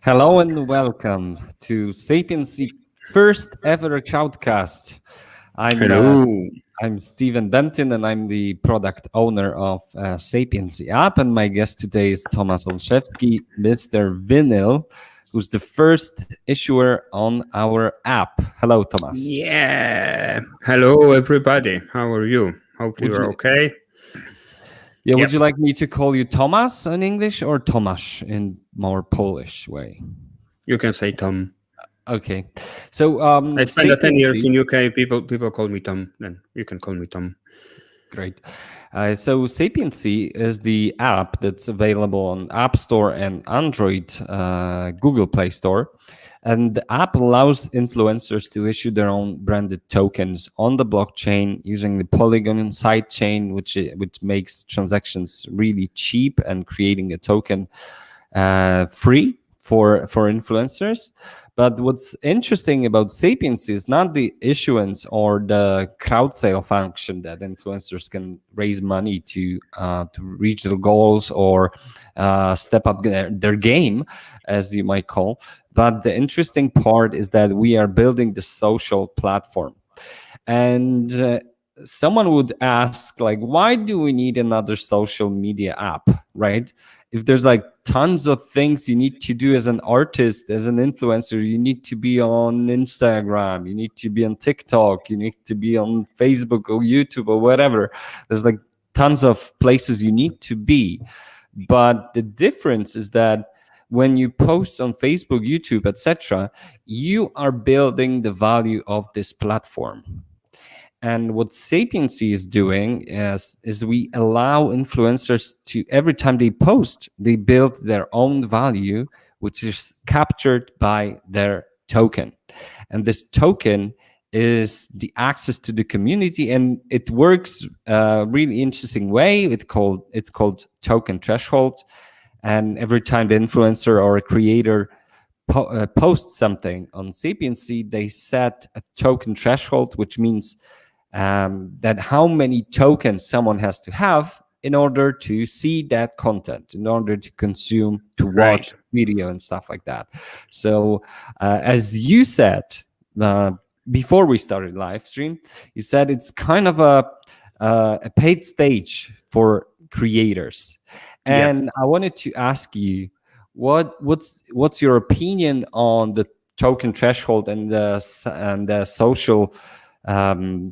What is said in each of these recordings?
Hello and welcome to Sapiency first ever crowdcast. I'm uh, Hello. I'm Stephen Benton and I'm the product owner of Sapiency app. And my guest today is Tomasz Olszewski, Mr. Vinyl, who's the first issuer on our app. Hello, Tomasz. Yeah. Hello, everybody. How are you? Hope Would you are you, okay. yeah, Yep. would you like me to call you Tomasz in English or Tomasz in more Polish way? You can say Tom. Okay, so I spent 10 years Sapiency. in UK. People call me Tom. Then you can call me Tom. Great. So Sapiency is the app that's available on App Store and Android, Google Play Store. And the app allows influencers to issue their own branded tokens on the blockchain using the Polygon sidechain, which makes transactions really cheap and creating a token free for influencers. But what's interesting about Sapiens is not the issuance or the crowd sale function that influencers can raise money to reach their goals or step up their game, as you might call. But the interesting part is that we are building the social platform. And someone would ask, like, why do we need another social media app, right? If there's like tons of things you need to do as an artist, as an influencer, you need to be on Instagram, you need to be on TikTok, you need to be on Facebook or YouTube or whatever. There's like tons of places you need to be. But the difference is that when you post on Facebook, YouTube, etc., you are building the value of this platform. And what Sapiency is doing is we allow influencers to, every time they post, they build their own value, which is captured by their token. And this token is the access to the community, and it works really interesting way. It's called token threshold. And every time the influencer or a creator posts something on Sapiency, they set a token threshold, which means that how many tokens someone has to have in order to see that content, in order to consume, to watch video and stuff like that. So as you said before we started live stream, you said it's kind of a paid stage for creators. And I wanted to ask you, what's your opinion on the token threshold and the social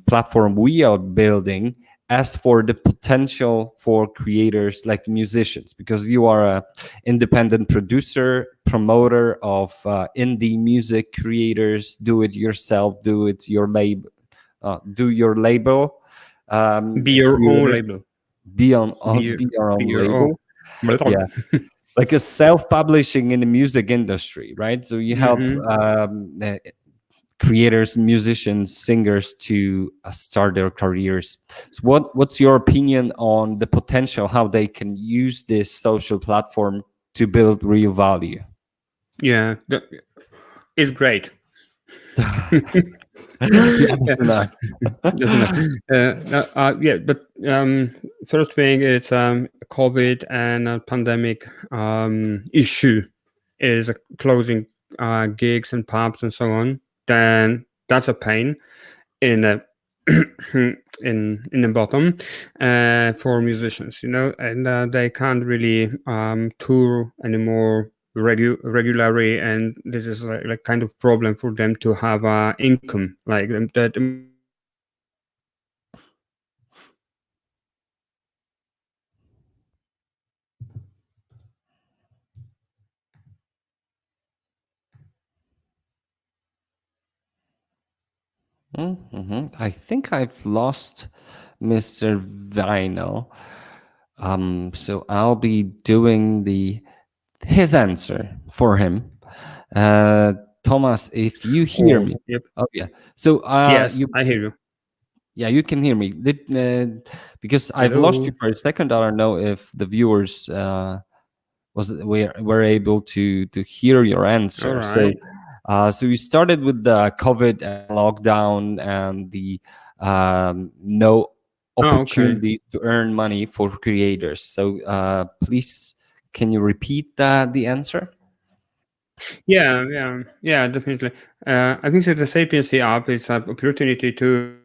platform we are building as for the potential for creators like musicians, because you are a independent producer, promoter of indie music creators, do it yourself, do your label, Be your own label. be your own label. Yeah, like a self-publishing in the music industry, right? So you help creators, musicians, singers to start their careers. So what's your opinion on the potential, how they can use this social platform to build real value? Yeah, it's great. That's enough. Yeah, but first thing is COVID and pandemic issue is closing gigs and pubs and so on. Then that's a pain in the in the bottom for musicians, and they can't really tour anymore regularly, and this is like kind of problem for them to have income like that. I think I've lost Mr. Vinyl. So I'll be doing his answer for him. Thomas, if you hear me. Yep. Oh yeah. So yes, I hear you. Yeah, you can hear me. Because I've lost you for a second. I don't know if the viewers were able to hear your answer. Right. So we started with the COVID lockdown and the no opportunity to earn money for creators. So please, can you repeat the answer? Yeah, definitely. I think that the Sapiency app is an opportunity to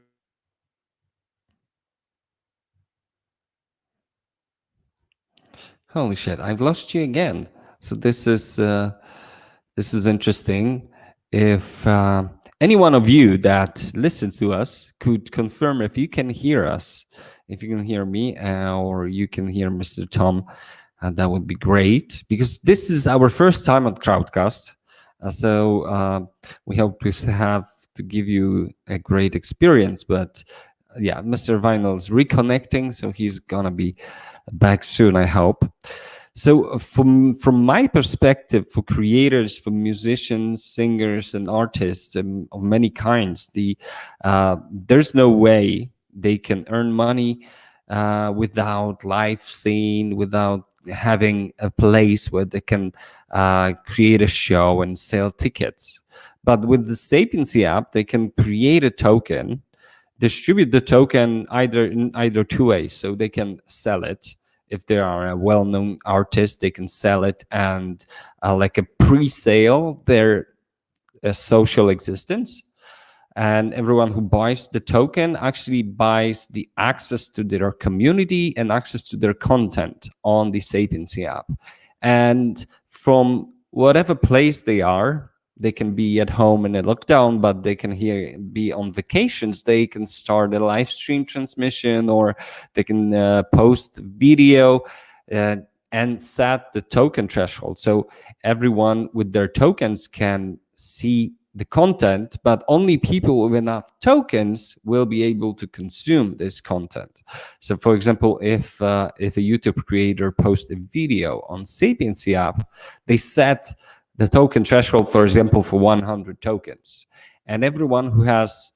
Holy shit, I've lost you again. So this is interesting. If any one of you that listens to us could confirm if you can hear us, if you can hear me, or you can hear Mr. Tom, that would be great, because this is our first time on Crowdcast. So we hope to have to give you a great experience. But yeah, Mr. Vinyl is reconnecting, so he's gonna be back soon, I hope. So from my perspective, for creators, for musicians, singers, and artists of many kinds, there's no way they can earn money without live scene, without having a place where they can create a show and sell tickets. But with the Sapiency app, they can create a token, distribute the token in either two ways. So they can sell it. If they are a well-known artist, they can sell it and like a pre-sale their social existence. And everyone who buys the token actually buys the access to their community and access to their content on the Sapiency app. And from whatever place they are, they can be at home in a lockdown, but they can be on vacations. They can start a live stream transmission, or they can post video and set the token threshold. So everyone with their tokens can see the content, but only people with enough tokens will be able to consume this content. So for example, if a YouTube creator posts a video on Sapiency app, they set the token threshold, for example, for 100 tokens. And everyone who has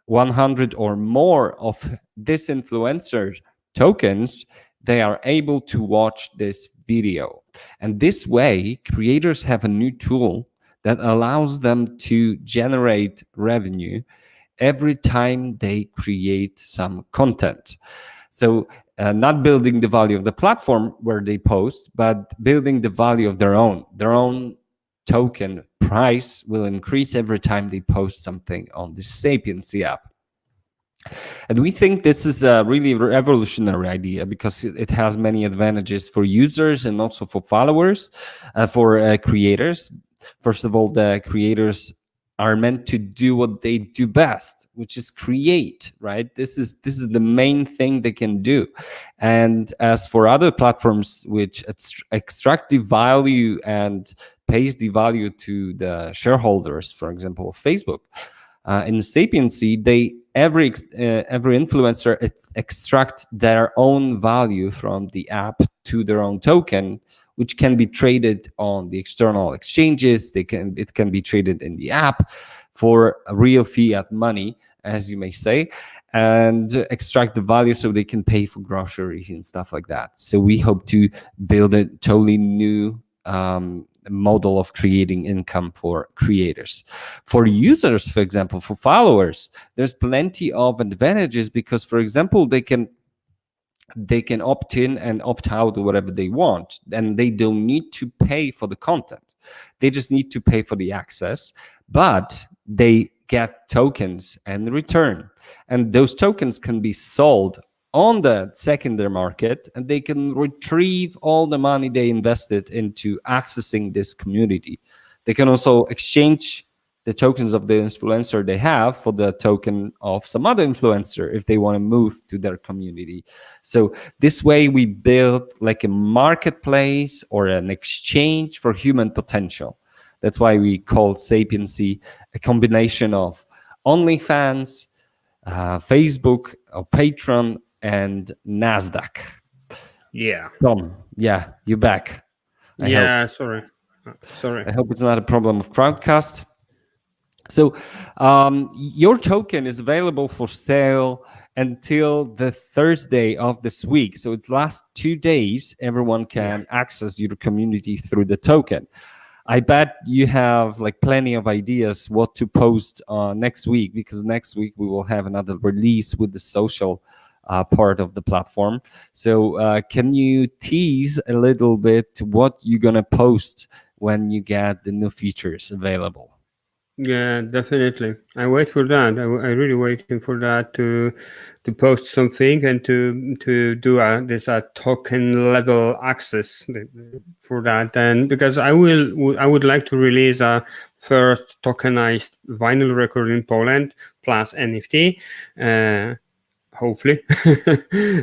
100 or more of this influencer tokens, they are able to watch this video. And this way, creators have a new tool that allows them to generate revenue every time they create some content. So not building the value of the platform where they post, but building the value of their own token price will increase every time they post something on the Sapiency app. And we think this is a really revolutionary idea because it has many advantages for users and also for followers, for creators. First of all, the creators are meant to do what they do best, which is create, right? This is the main thing they can do. And as for other platforms which extract the value and pays the value to the shareholders, for example, Facebook, in Sapiency, every influencer extract their own value from the app to their own token, which can be traded on the external exchanges. It can be traded in the app for a real fiat money, as you may say, and extract the value so they can pay for groceries and stuff like that. So we hope to build a totally new model of creating income for creators. For users, for example, for followers, there's plenty of advantages because, for example, they can opt in and opt out whatever they want, and they don't need to pay for the content. They just need to pay for the access, but they get tokens in return, and those tokens can be sold on the secondary market, and they can retrieve all the money they invested into accessing this community. They can also exchange the tokens of the influencer they have for the token of some other influencer if they want to move to their community. So this way we build like a marketplace or an exchange for human potential. That's why we call Sapiency a combination of OnlyFans, Facebook, or Patreon, and NASDAQ. Yeah. Tom, yeah, you're back. I hope. Sorry. I hope it's not a problem of Crowdcast. So your token is available for sale until the Thursday of this week. So it's last 2 days. Everyone can access your community through the token. I bet you have like plenty of ideas what to post next week, because next week we will have another release with the social part of the platform. So can you tease a little bit what you're going to post when you get the new features available. Yeah, definitely. I wait for that. I really waiting for that to post something and to do this token level access for that. And because I would like to release a first tokenized vinyl record in Poland plus NFT. Hopefully,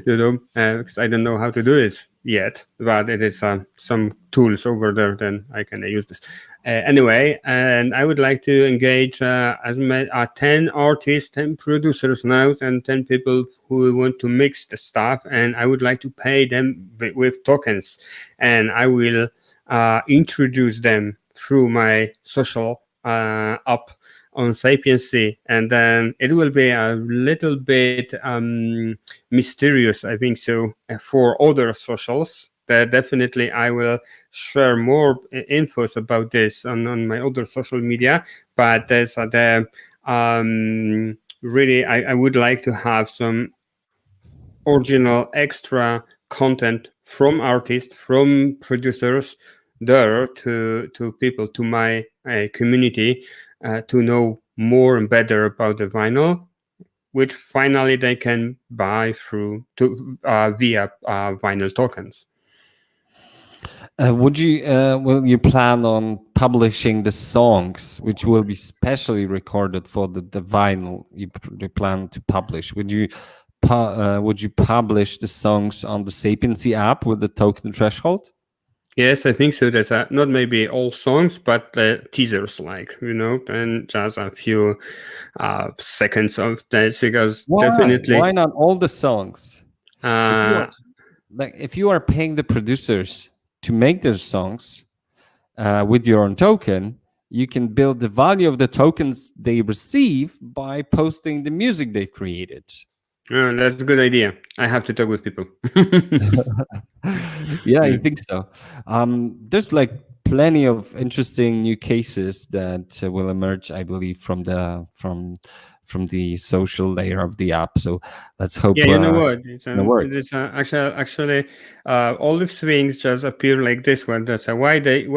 because I don't know how to do this yet, but it is some tools over there, then I can use this. Anyway, and I would like to engage 10 artists, 10 producers now, and 10 people who want to mix the stuff, and I would like to pay them with tokens, and I will introduce them through my social app on Sapiency, and then it will be a little bit mysterious, I think so, for other socials. That definitely I will share more infos about this on my other social media, but there's really I would like to have some original extra content from artists, from producers there to people, to my community, to know more and better about the vinyl, which finally they can buy through via vinyl tokens. Will you plan on publishing the songs, which will be specially recorded for the vinyl you plan to publish? Would you publish the songs on the Sapiency app with the token threshold? Yes, I think so. There's not maybe all songs, but teasers, and just a few seconds of this, because definitely. Why not all the songs? If you are paying the producers to make their songs with your own token, you can build the value of the tokens they receive by posting the music they've created. Oh, that's a good idea. I have to talk with people. Yeah, I think so. There's plenty of interesting new cases that will emerge, I believe, from the social layer of the app. So let's hope. Yeah, you know what? It's actually all these things just appear like this one. That's why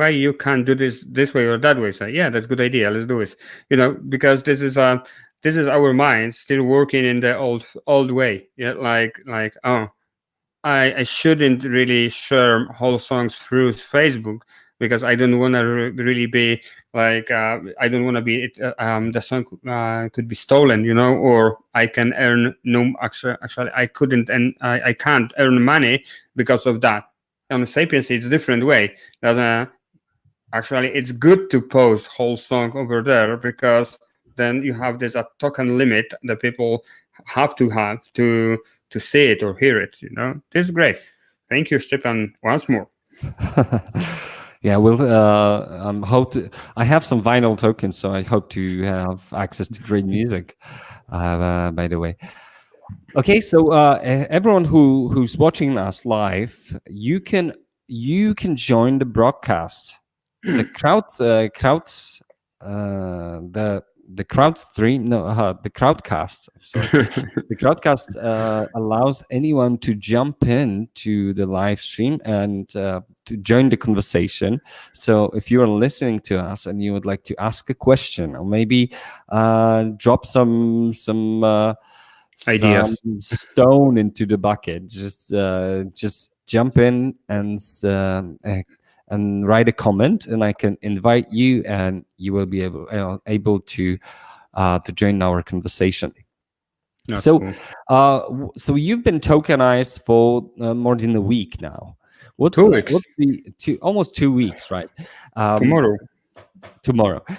you can't do this way or that way. So yeah, that's a good idea. Let's do it. Because this is our mind still working in the old way. Yeah, I shouldn't really share whole songs through Facebook, because I don't want to really be I don't want to be the song could be stolen, or I can earn actually I couldn't, and I can't earn money because of that. On Sapiens, it's a different way. That actually it's good to post whole song over there, because then you have this token limit that people have to see it or hear it. This is great. Thank you, Stepan, once more. Yeah, I have some vinyl tokens, so I hope to have access to great music. By the way, okay. So everyone who's watching us live, you can join the broadcast. The crowdcast. Sorry. The crowdcast allows anyone to jump in to the live stream and to join the conversation. So if you are listening to us and you would like to ask a question, or maybe drop some ideas, some stone into the bucket, just jump in and write a comment, and I can invite you, and you will be able to join our conversation. That's so cool. So you've been tokenized for more than a week now. What's 2 weeks? Almost 2 weeks, right? Tomorrow.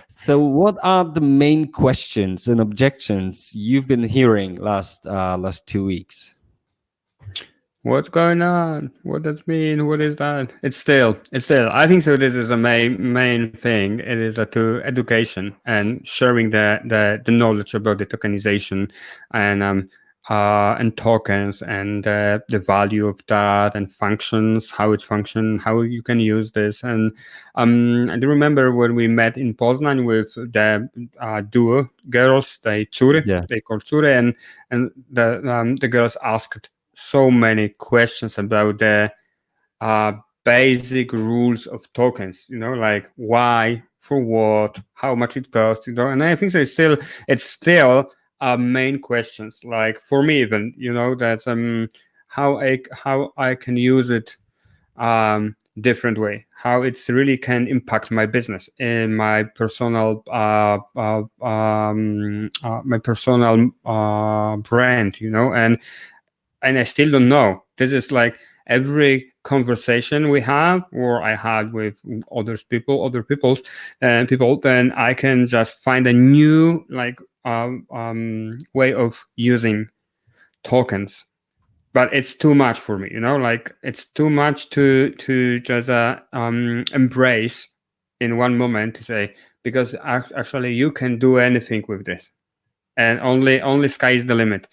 So what are the main questions and objections you've been hearing last 2 weeks? What's going on? What does it mean? What is that? It's still. I think so. This is a main thing. It is to education and sharing the knowledge about the tokenization and tokens, and the value of that, and functions, how it functions, how you can use this. And I do remember when we met in Poznań with the duo girls, they call Cure, and the girls asked so many questions about the basic rules of tokens, like why, for what, how much it costs, and I think it's still main questions, like for me even, that's how I can use it different way, how it's really can impact my business and my personal brand, and I still don't know. This is like every conversation we have, or I had with other people, then I can just find a new way of using tokens. But it's too much for me, like it's too much to just embrace in one moment to say, because actually you can do anything with this, and only sky is the limit.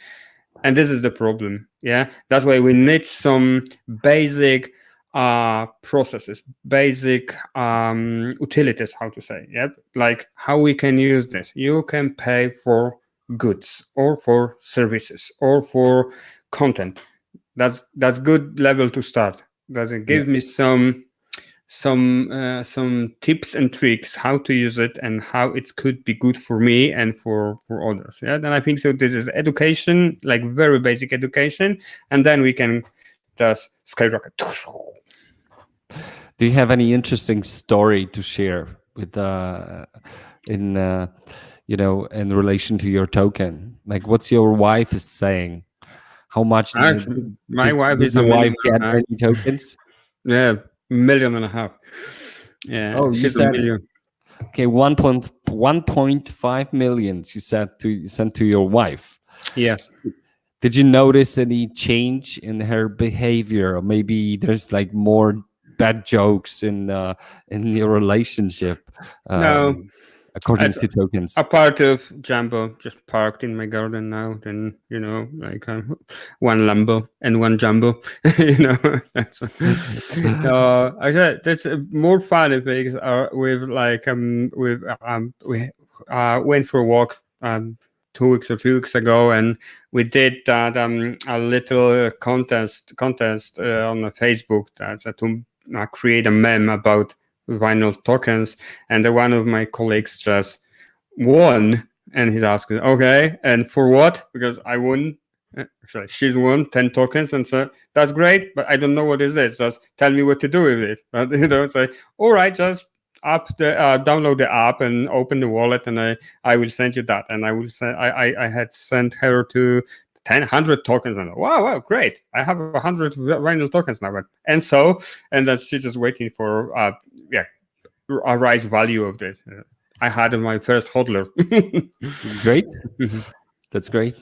And this is the problem. Yeah, that's why we need some basic processes, basic utilities, how to say, yeah, like how we can use this. You can pay for goods or for services or for content. That's good level to start. Does it give me some tips and tricks how to use it and how it could be good for me and for others? Yeah, then I think so. This is education, like very basic education, and then we can just skyrocket. Do you have any interesting story to share with in relation to your token? Like, what's your wife is saying? How much? My wife is your a wife million. get any tokens? Yeah, 1.5 million. Yeah. Oh, she's you said, a million. Okay, 1.5 million. You sent to your wife. Yes. Did you notice any change in her behavior, or maybe there's like more bad jokes in your relationship? No. According to tokens. A part of Jumbo just parked in my garden now. Then like one Lambo and one Jumbo. That's I said that's more funny things are with like we went for a walk 2 weeks or 3 weeks ago, and we did that a little contest on Facebook that's to create a meme about vinyl tokens, and one of my colleagues just won, and he's asking, okay, and for what? Because I won, actually she's won 10 tokens, and so that's great, but I don't know what is it, just tell me what to do with it. But say, all right, just download the app and open the wallet, and I will send you that. And I will send I had sent her to 100 tokens, and wow, great, I have 100 vinyl tokens now. And then she's just waiting for a rise value of this. I had my first hodler. Great. That's great.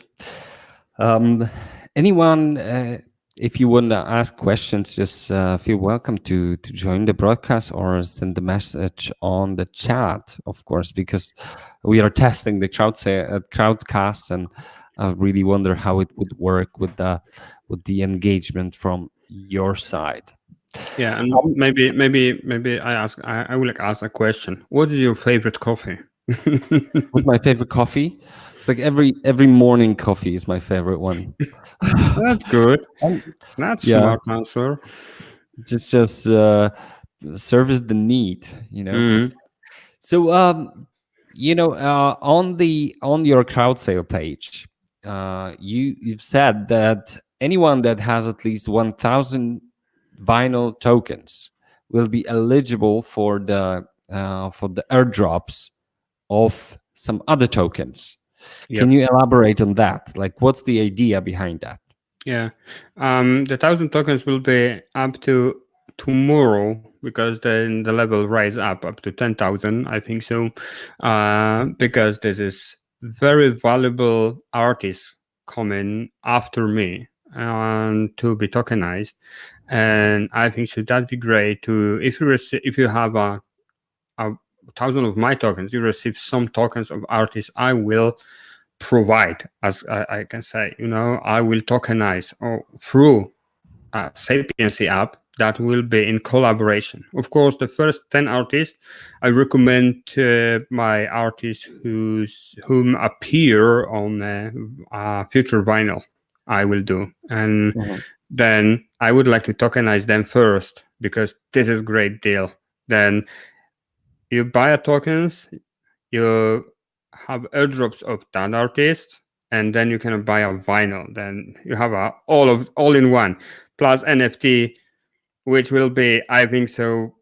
Anyone, if you want to ask questions, just feel welcome to join the broadcast or send the message on the chat, of course, because we are testing the crowdcast, and I really wonder how it would work with the engagement from your side. Yeah, and maybe I will ask a question. What is your favorite coffee? What's my favorite coffee? It's like every morning coffee is my favorite one. That's good. That's smart answer. Just service the need, Mm-hmm. So on your crowd sale page, you've said that anyone that has at least 1,000 vinyl tokens will be eligible for the airdrops of some other tokens. Yep. Can you elaborate on that? Like, what's the idea behind that? Yeah, the 1,000 tokens will be up to tomorrow, because then the level rise up to 10,000, I think so, because this is very valuable artists coming after me and to be tokenized. And I think so that'd be great to, if you have a 1,000 of my tokens, you receive some tokens of artists I will provide, as I can say, I will tokenize through a Sapiency app that will be in collaboration. Of course, the first 10 artists, I recommend my artists whom appear on future vinyl I will do. And then I would like to tokenize them first because this is great deal. Then you buy a tokens, you have airdrops of that artist, and then you can buy a vinyl. Then you have all in one plus NFT, which will be, I think so,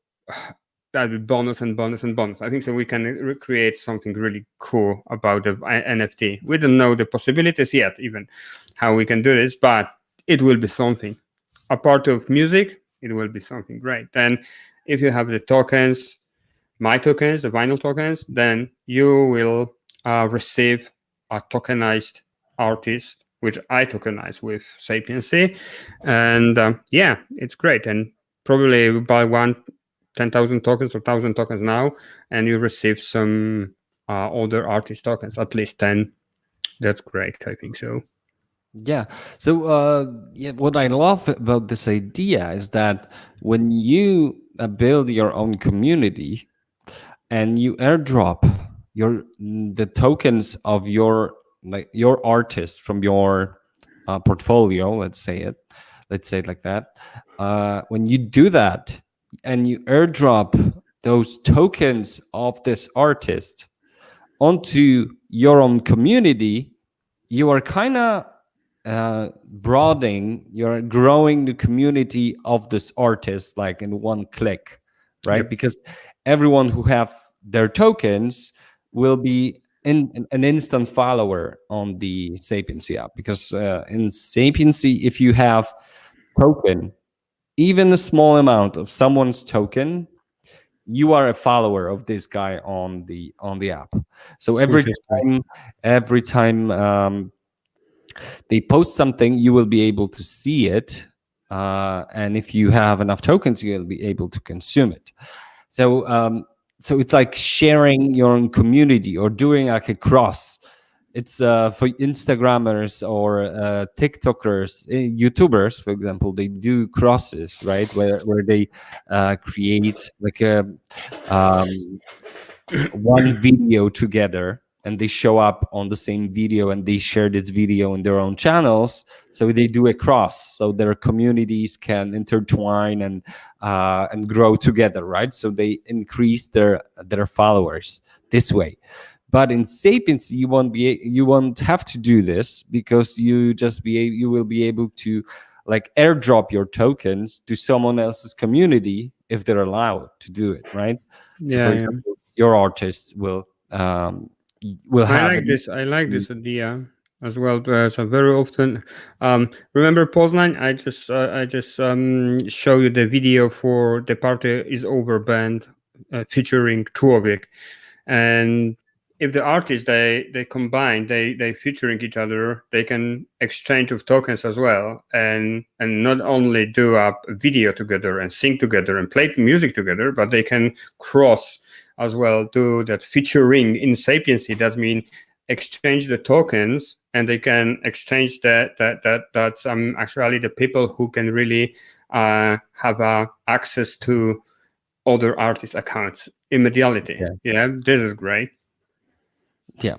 that'll be bonus and bonus and bonus. I think so we can create something really cool about the NFT. We don't know the possibilities yet, even how we can do this, but it will be something. A part of music, it will be something great. Then if you have the tokens, my tokens, the vinyl tokens, then you will receive a tokenized artist, which I tokenize with Sapiency. And yeah, it's great. And probably you buy 10,000 tokens or 1,000 tokens now, and you receive some other artist tokens, at least 10. That's great, I think so. Yeah. So what I love about this idea is that when you build your own community and you airdrop the tokens of your artist from your portfolio, let's say it like that. When you do that and you airdrop those tokens of this artist onto your own community, you are kind of you're growing the community of this artist like in one click, right? Yep. Because everyone who have their tokens will be an instant follower on the Sapiency app. Because in Sapiency, if you have token, even a small amount of someone's token, you are a follower of this guy on the app. So every time they post something, you will be able to see it, and if you have enough tokens, you'll be able to consume it. So it's like sharing your own community or doing like a cross. It's for Instagrammers or TikTokers, YouTubers, for example. They do crosses, right? Where they create like a one video together, and they show up on the same video, and they share this video in their own channels. So they do a cross, so their communities can intertwine and grow together, right? So they increase their followers this way. But in Sapiency, you won't have to do this, because you will be able to like airdrop your tokens to someone else's community if they're allowed to do it, right? So for example, your artists will have. I like this idea as well. So very often, remember Poznan? I just show you the video for The Party Is Over band featuring Człowiek, and if the artists they combine, they featuring each other, they can exchange of tokens as well, and not only do a video together and sing together and play music together, but they can cross as well, do that featuring in Sapiency. That means exchange the tokens, and they can exchange that's actually the people who can really have access to other artists' accounts immediately. Yeah, this is great. Yeah.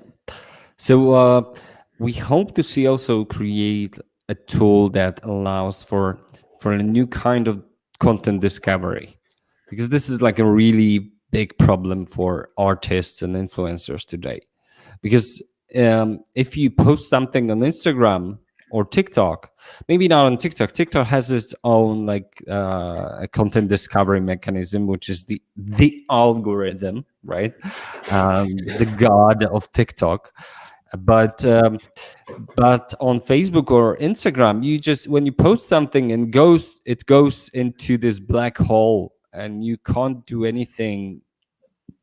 So we hope to see also create a tool that allows for a new kind of content discovery, because this is like a really big problem for artists and influencers today. Because if you post something on Instagram or TikTok, maybe not on TikTok. TikTok has its own like a content discovery mechanism, which is the algorithm, right? The god of TikTok. But on Facebook or Instagram, when you post something and it goes into this black hole, and you can't do anything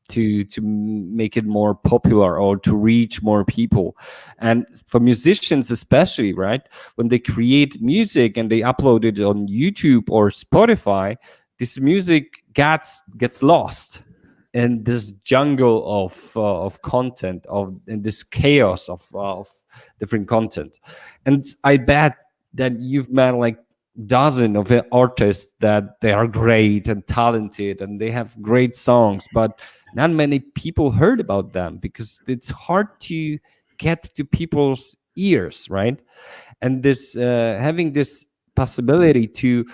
to make it more popular or to reach more people. And for musicians especially, right, when they create music and they upload it on YouTube or Spotify, this music gets lost in this jungle of content, in this chaos of different content. And I bet that you've met like dozen of artists that they are great and talented and they have great songs, but not many people heard about them because it's hard to get to people's ears, right? And this having this possibility to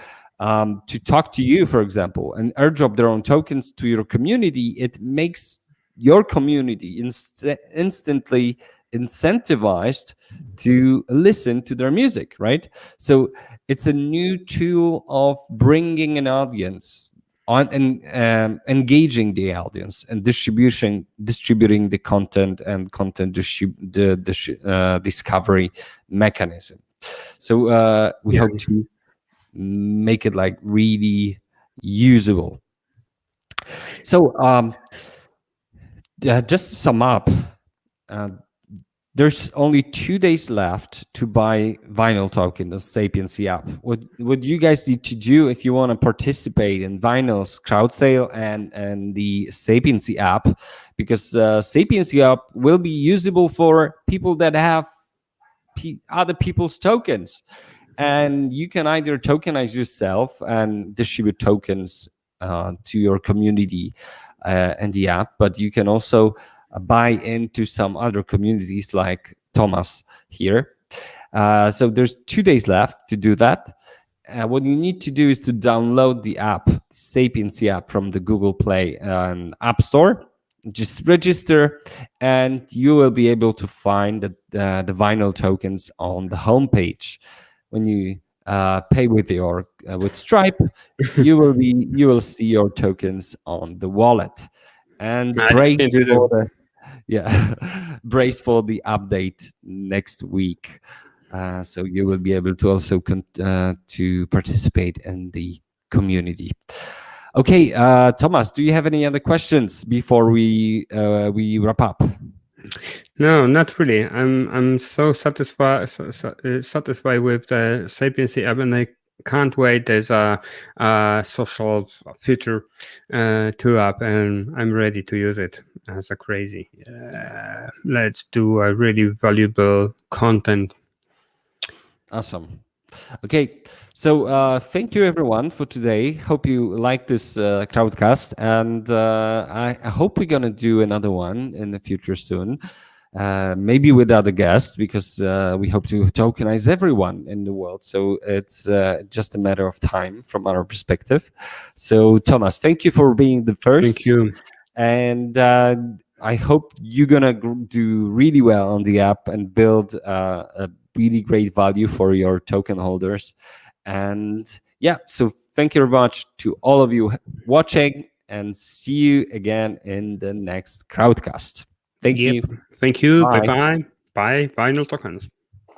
talk to you, for example, and airdrop their own tokens to your community, it makes your community instantly incentivized to listen to their music, right? So it's a new tool of bringing an audience on and engaging the audience and distributing the content and content discovery mechanism. So we hope to make it like really usable. So just to sum up, there's only 2 days left to buy Vinyl token, the Sapiency app. What you guys need to do if you want to participate in Vinyl's crowd sale and the Sapiency app, because Sapiency app will be usable for people that have other people's tokens. And you can either tokenize yourself and distribute tokens to your community and the app, but you can also buy into some other communities like Tomas here. So there's 2 days left to do that. What you need to do is to download the app, Sapiency app, from the Google Play and App Store. Just register and you will be able to find the Vinyl tokens on the homepage. When you pay with with Stripe, you will see your tokens on the wallet. And brace for the update next week. So you will be able to also to participate in the community. Okay, Tomas, do you have any other questions before we wrap up? No, not really. I'm so satisfied with the Sapiency app, and I can't wait. There's a social feature to app, and I'm ready to use it as a crazy. Let's do a really valuable content. Awesome. Okay, so thank you everyone for today. Hope you like this crowdcast, and I hope we're gonna do another one in the future soon. Maybe with other guests, because we hope to tokenize everyone in the world. So it's just a matter of time from our perspective. So Tomas, thank you for being the first. Thank you. And I hope you're gonna do really well on the app and build a really great value for your token holders. And yeah, so thank you very much to all of you watching, and see you again in the next crowdcast. Thank you. Thank you. Bye. Bye-bye. Bye. Vinyl tokens.